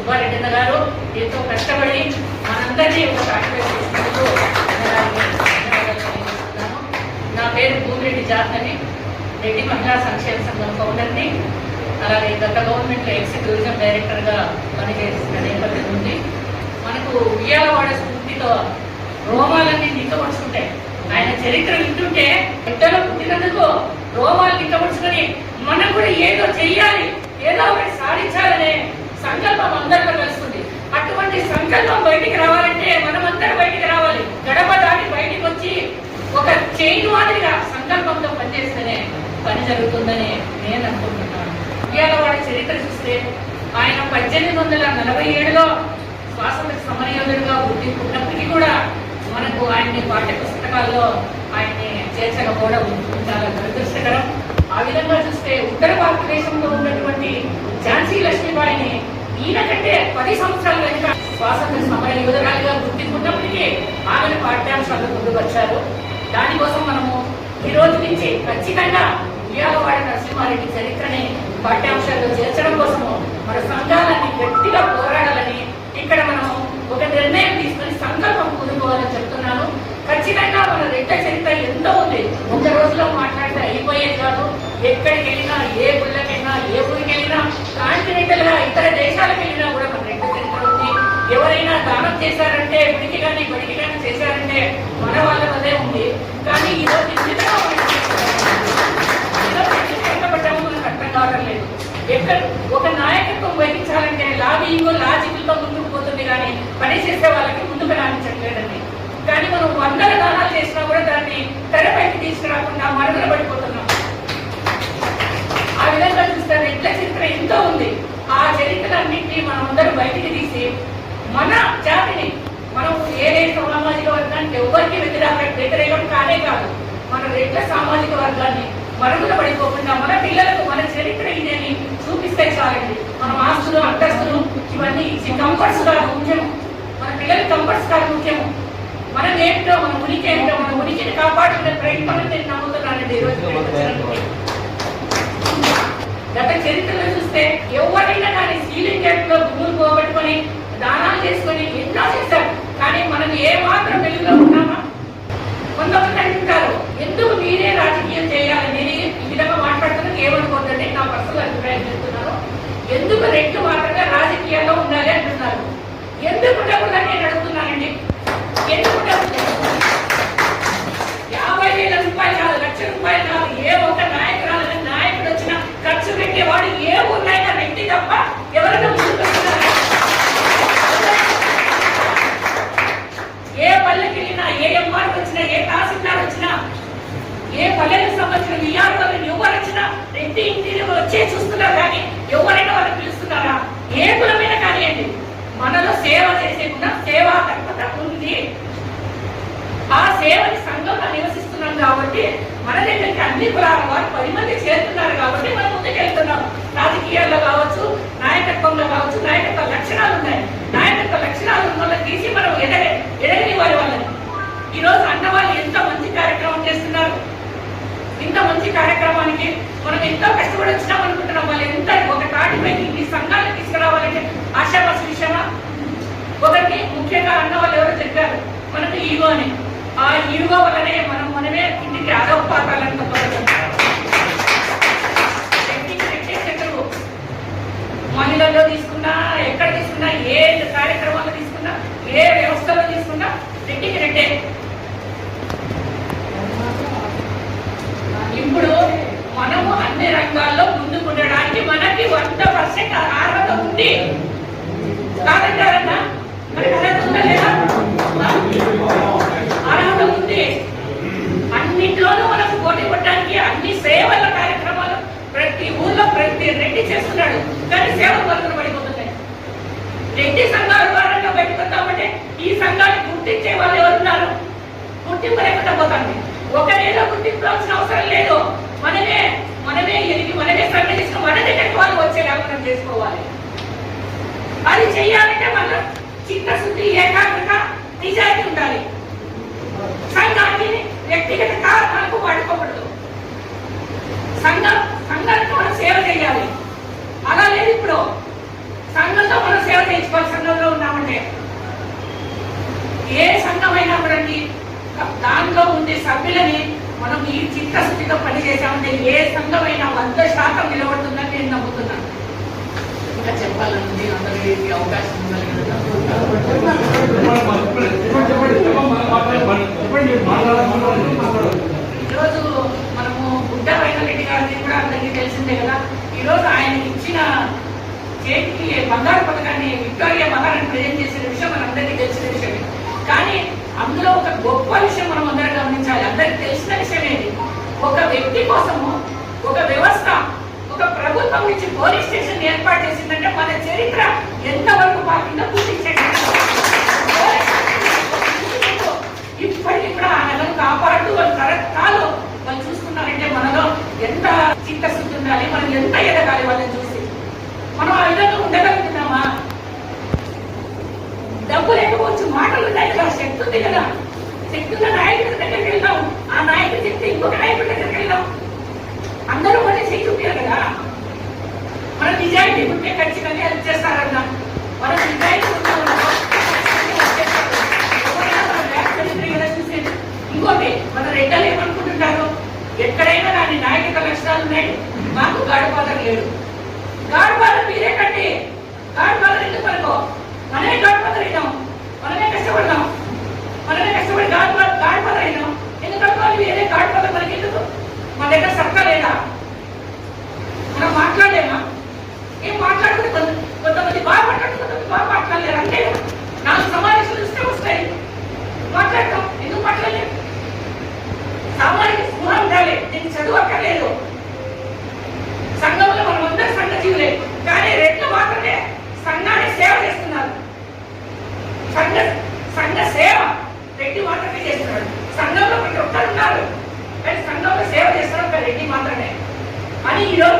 సుబ్బారెడ్డి గారు ఎంతో కష్టపడి మనందరినీ ఒక తాటిపై చేసినందుకు నా పేరు భూమిరెడ్డి జాతని, రెడ్డి మహిళా సంక్షేమ సంఘం ఫౌండర్ని. అలాగే గత గవర్నమెంట్లో ఎక్స్ టూరిజం డైరెక్టర్గా పనిచేసిన నేపథ్యం ఉంది. మనకు ఉయ్యాలవాడ స్ఫూర్తితో రోమాలన్నీ నిక్కబడుచుకుంటాయి. ఆయన చరిత్ర వింటుంటే బిడ్డలో పుట్టినందుకు రోమాలు నిక్కబడుచుకొని మనం కూడా ఏదో చెయ్యాలి, ఏదో ఒకటి సాధించాలనే సంకల్పం అందరిలో కలుస్తుంది. అటువంటి సంకల్పం బయటికి రావాలంటే మనమందరం బయటికి రావాలి. గడప దాటి బయటికి వచ్చి ఒక చైన్ మాదిరిగా సంకల్పంతో పనిచేస్తేనే పని జరుగుతుందని నేను అనుకుంటున్నాను. ఉయ్యాలవాడ చరిత్ర చూస్తే ఆయన 1847లో స్వాతంత్ర సమరయోధుడిగా గుర్తింపున్నప్పటికీ కూడా మనకు ఆయన్ని పాఠ్య పుస్తకాల్లో ఆయన్ని చేర్చకపోవడం చాలా దురదృష్టకరం. ఆ విధంగా చూస్తే ఉత్తర భారతదేశంలో ఉన్నటువంటి ఝాన్సీ లక్ష్మీబాయిని ఈయన కంటే 10 సంవత్సరాల వెనుక స్వాతంత్ర సమర యోధురాలుగా గుర్తింపున్నప్పటికీ ఆమెను పాఠ్యాంశాల్లో పొందుపరిచారు. దానికోసం మనము ఈ రోజు నుంచి ఖచ్చితంగా ఉయ్యాలవాడ నరసింహారెడ్డి చరిత్రని పాఠ్యాంశాల్లో చేర్చడం కోసము మన సంఘాలన్నీ గట్టిగా పోరాడాలని ఇక్కడ మనం ఒక నిర్ణయం తీసుకుని సంకల్పం పొందుకోవాలని చెప్తున్నాను. ఖచ్చితంగా మన రెడ్డ చరిత్ర ఎంతో ఉంది. ఒక రోజులో మాట్లాడితే అయిపోయేది కాదు. ఎక్కడికి వెళ్ళినా, ఏ గుళ్ళకెళ్ళినా, ఏ ఊరికి వెళ్ళినా, కాంటినెంటల్ గా ఇతర దేశాలకు వెళ్ళినా కూడా మన రెడ్డ చరిత్ర ఉంది. ఎవరైనా దానం చేశారంటే, గుడికి కానీ బడికి కానీ చేశారంటే మన వాళ్ళ వల్లే ఉంది. కానీ ఈరోజు కష్టపడ్డాము మనకు అర్థం కావడం లేదు. ఎక్కడ ఒక నాయకత్వం వహించాలంటే లాబింగ్ లాజికల్తో ముందుకు పోతుంది కానీ పని చేసే వాళ్ళకి ముందుకు రాణించట్లేదండి. కానీ మనం 100 దానాలు చేసినా కూడా దాన్ని తెరపైకి తీసుకురాకుండా మరుగున పడిపోతున్నాం. ఆ విధంగా చూస్తే రెడ్ల చరిత్ర ఎంతో ఉంది. ఆ చరిత్రలన్నింటినీ మనం అందరూ బయటికి తీసి మన జాతిని మనం ఏ సామాజిక వర్గానికి ఎవరికి వ్యతిరేకం కానే కాదు, మన రెడ్ల సామాజిక వర్గాన్ని మరుగున పడిపోకుండా మన పిల్లలకు మన చరిత్ర ఇదని చూపిస్తే చాలండి. మనం ఆస్తులు, అంతస్తులు ఇవన్నీ కంఫర్ట్స్ కాదు ముఖ్యము. మన పిల్లలకి కంఫర్ట్స్ కాదు ముఖ్యము. మనం ఏంటో, మన ఉనికి ఏంటో, మన ఉనికిని కాపాడుకునే ప్రయత్నం నేను నమ్ముతున్నానండి. ఈరోజు గత చరిత్రలో చూస్తే ఎవరైనా కానీ సీలింగ్ గేట్లో భూములు పోగొట్టుకొని దానాలు చేసుకొని ఎన్నో చేశారు. కానీ మనం ఏ మాత్రం వెలుగులో ఉన్నామా? కొంతమంది అంటారు, ఎందుకు మీరే రాజకీయం చేయాలి? నేను ఈ విధంగా మాట్లాడుతున్నా ఏమనుకోద్దండి, నా పర్సనల్ అభిప్రాయం చెప్తున్నాను. ఎందుకు రెడ్లు మాత్రమే రాజకీయాల్లో ఉండాలి అంటున్నారు. ఎందుకు ఉండకూడదని నేను అడుగుతున్నానండి. ఎందుకు 50,000 రూపాయలు కాదు, 1,00,000 రూపాయలు కాదు, ఏ ఒక్క నాయకురాలని నాయకుడు వచ్చినా ఖర్చు పెట్టేవాడు ఏ ఊర్లైనా రెడ్డి తప్ప ఎవరైనా ముందుకు వస్తున్నారా? ఏ పల్లెకి వెళ్ళినా, ఏ ఎంఆర్కి వచ్చినా, ఏ తహసీల్దార్ వచ్చినా, ఏ పల్లెలకు సంబంధించిన విఆర్ఓలను ఎవరు వచ్చినా రెడ్డి ఇంటిని వచ్చే చూస్తున్నారు. కానీ ఎవరైనా వాళ్ళని పిలుస్తున్నారా? ఏ కులమైనా కానివ్వండి, మనలో సేవ చేసేకుండా సేవా తత్పరత ఉంది. ఆ సేవని సంఘంలో నివసిస్తున్నాం కాబట్టి మన దగ్గరికి అన్ని కులాల వారు 10 మంది చేరుతున్నారు కాబట్టి మనం ముందుకు వెళ్తున్నాం. రాజకీయాల్లో కావచ్చు, నాయకత్వంలో కావచ్చు, నాయకత్వ లక్షణాలు ఉన్నాయి. నాయకత్వ లక్షణాలు ఉన్న వాళ్ళని తీసి మనం ఎదగని వాళ్ళని. ఈరోజు అన్న వాళ్ళు ఎంతో మంచి కార్యక్రమం చేస్తున్నారు. ఇంత మంచి కార్యక్రమానికి మనం ఎంతో కష్టపడి వచ్చినాం అనుకుంటున్నాం. వాళ్ళు ఎంత ఒక తాటిపైకి ఈ సంఘాలను తీసుకురావాలంటే ఆశావాస విషయమా? ఒకటి ముఖ్యంగా అన్న వాళ్ళు ఎవరో చెప్పారు మనకు ఈగో అని. ఆ ఈగో వల్లనే మనమే ఇంటికి అదోపాతాలను మహిళల్లో తీసుకున్నా, ఎక్కడ తీసుకున్నా, ఏ కార్యక్రమాల్లో తీసుకున్నా, ఏ వ్యవస్థలో తీసుకున్నా రెడ్డికి రెడ్డే. ఇప్పుడు మనము అన్ని రంగాల్లో ముందుకుండడానికి మనకి 100% అర్హత ఉంది. కాదంటారన్నా? మనకి అర్హత ఉందా లేదా? అర్హత ఉంది. అన్నింటిలోనూ మనకు పోటీ పడడానికి అన్ని సేవల కార్యక్రమాలు ప్రతి ఊర్లో ప్రతి రెడ్డి చేస్తున్నాడు. కానీ సేవలు వరకు పడిపోతున్నాయి. రెడ్డి సంఘాల ద్వారా పెట్టుకుంటామంటే ఈ సంఘాన్ని గుర్తించే వాళ్ళు ఎవరున్నారు? గుర్తింపు లేకుండా పోతుంది. ఒకరేదో గుర్తించాల్సిన అవసరం లేదు. మనమే ఎదిగి మనమే సర్వే చేసుకుని మన దగ్గరికి వాళ్ళు వచ్చేలాగా మనం చేసుకోవాలి. అది చెయ్యాలంటే మనం చిత్తశుద్ధి, ఏకాగ్రత, నిజాయితీ ఉండాలి. సంఘాన్ని వ్యక్తిగత కారణాలకు వాడుకోకూడదు. సంఘానికి మనం సేవ చేయాలి. అలా లేదు. ఇప్పుడు సంఘంతో మనం సేవ చేయాలి. సంఘమైనా కూడా దానిలో ఉండే సభ్యులని మనం ఈ చిత్తశుద్ధితో పనిచేసామంటే ఏ సంఘమైనా 100% నిలబడుతుందని నేను నమ్ముతున్నాను. ఇంకా చెప్పాలని అందరికీ అవకాశం ఈరోజు మనము బుడ్డ వెంకటరెడ్డి గారిని కూడా అందరికీ తెలిసిందే కదా. ఈరోజు ఆయన ఇచ్చిన చేతికి బంగారు పథకాన్ని విక్టోరియా మహారాణి ప్రజెంట్ చేసిన విషయం మనందరికీ తెలిసిన విషయమే. కానీ అందులో ఒక గొప్ప విషయం మనం అందరం గమనించాలి. అందరికి తెలిసిన విషయమే. ఒక వ్యక్తి కోసము ఒక వ్యవస్థ, ఒక ప్రభుత్వం నుంచి పోలీస్ స్టేషన్ ఏర్పాటు చేసిందంటే మన చరిత్ర ఎంతవరకు పాటిందో పూర్తించండి. ఇప్పటికీ కూడా ఆ నెలను కాపాడుతూ వాళ్ళు తరతరాలు వాళ్ళు చూసుకున్నారంటే మనలో ఎంత చిత్తశుద్ధి ఉండాలి, మనం ఎంత ఎదగాలి వాళ్ళని చూసి. మనం ఆ విధంగా ఉండగలుగుతున్నామా? డబ్బు లేకపోవచ్చు, మాటలు ఉన్నాయి కదా, శక్తి ఉంది కదా. శక్తి ఉన్న నాయకుడి దగ్గరికి వెళ్దాం, ఆ నాయకుడి శక్తి ఇంకొక నాయకుడి దగ్గరికి వెళ్దాం. అందరూ మన శక్తి ఉంటారు కదా. మన నిజాయితీ ఉంటే ఖచ్చితంగా హెల్ప్ చేస్తారన్నా. మన నిజాయితీ ఇంకోటి మన రెడ్డలు ఏమనుకుంటుంటారు, ఎక్కడైనా దాని నాయకత్వ లక్షణాలు ఉన్నాయి, మాకు గాడ్ ఫాదర్ లేడు. గాడ్ ఫాదర్ మీరే కండి. గాడ్ ఫాదర్ ఎందుకు మనకో మనమే గాడ్ ఫాదర్ అయినాం, మనమే కష్టపడదాం, మనమే కష్టపడి గాడ్ ఫాదర్ అయినాం. ఎందుకంటే వేరే గాడ్ ఫాదర్ మనకి ఎందుకు? మన దగ్గర సత్తా లేదా? మనం మాట్లాడలేమా? ఏం మాట్లాడుకుంటే కొంతమంది బాగా మాట్లాడుతూ కొంతమంది బాగా మాట్లాడలేరు. అంటే నాకు సమావేశాలు ఇస్తే వస్తాయి, మాట్లాడతాం. ఎందుకు మాట్లాడలేదు? సామాజిక స్పృహ ఉండాలి. నీకు చదువు అక్కర్లేదు. సంఘంలో మనం అందరూ సంఘ జీవులే, కానీ రెట్లు మాత్రమే సంఘాన్ని సేవ చేస్తున్నారు. సంఘ సేవ రెడ్డి మాత్రమే చేస్తున్నాడు. సంఘంలో ప్రతి ఒక్కరు ఉన్నారు, కానీ సంఘంలో సేవ చేస్తున్నారు ఒక రెడ్డి మాత్రమే అని ఈరోజు